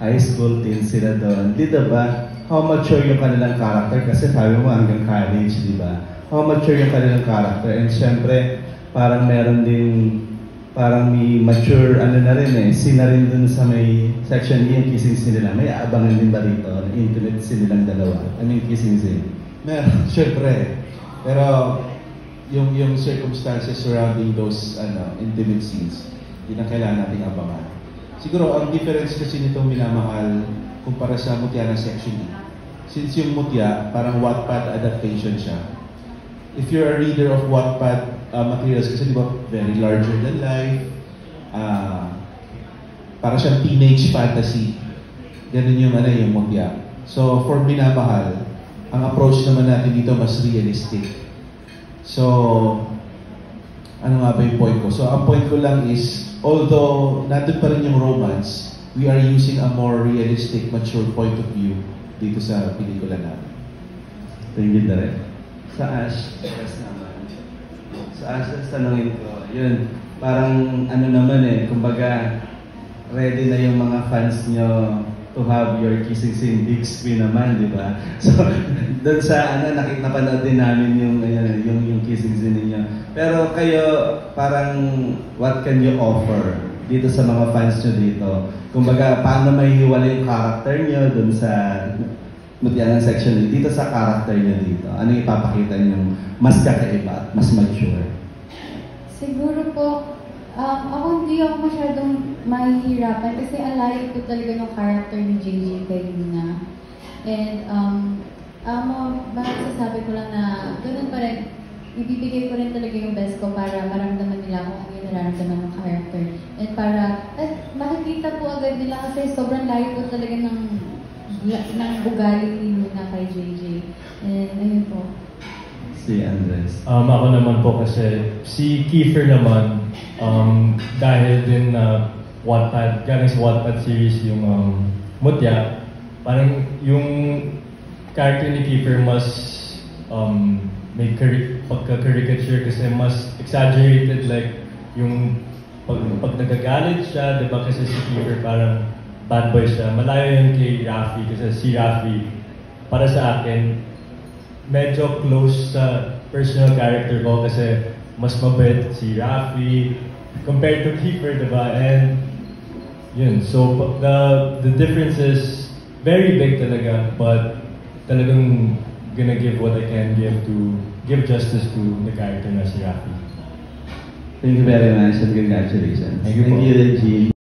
high school, teen sila doon. Di ba? How mature yung kanilang character? Kasi sabi mo hanggang college, di ba? How mature yung kanilang character? And syempre, parang meron din, parang may mature, ano na rin eh, scene na rin dun sa may section E, yung kissing scene nila. May aabangan din ba rito? Intimate scene nilang dalawa. I mean, kissing scene. Meron, syempre. Pero, yung circumstances surrounding those intimate scenes, yun ang kailangan nating abangan. Siguro, ang difference kasi nitong Minamahal kumpara sa Mutya ng Section E. Since yung Mutya, parang Wattpad adaptation siya. If you're a reader of Wattpad materials, kasi di ba, very larger than life, para siyang teenage fantasy. Ganun yung, yung Mutya. So, for Minamahal, ang approach naman natin dito mas realistic. So, ano nga ba yung point ko? So, ang point ko lang is, although nandun pa rin yung romance, we are using a more realistic, mature point of view dito sa pelikula namin. Thank you, Direk. Sa Ash, yes naman. Sa Ash, tanongin ko, yun, parang ano naman eh, kumbaga, ready na yung mga fans nyo to have your kissing scene, big screen naman, di ba? So, doon sa napanood din namin yung kissing scene ninyo. Pero kayo, parang what can you offer dito sa mga fans nyo dito? Kumbaga, paano mahihiwalay yung character nyo doon sa Mutya ng Section E, dito sa character nyo dito? Ano yung ipapakita nyo mas kakaiba at mas mature? Siguro po, ako hindi ako masyadong mahihirapan kasi alayo ko talaga ng character ni JJ kay Lina. And masasabi ko lang na ganun pa rin, ibibigay ko rin talaga yung best ko para maramdaman nila kung ano yung nararamdaman ng character. And makikita po agad nila kasi sobrang layo po talaga ng ugali ni Lina kay JJ. And ayun po. Si Andres. Ako naman po kasi si Kiefer naman, dahil din na Wattpad, galing sa Wattpad series yung Mutya, parang yung character ni Kiefer mas may pagka-caricature kasi mas exaggerated, like yung pag nagagalit siya, diba kasi si Kiefer parang bad boy siya. Malayo yun kay Rafi kasi si Rafi, para sa akin, medyo close sa personal character ko kasi mas mabait si Rafi compared to Kiefer, diba? And yun, so the difference is very big talaga, but talagang gonna give what I can give justice to the character na si Rafi. Thank you very much and congratulations. Thank you, Regine.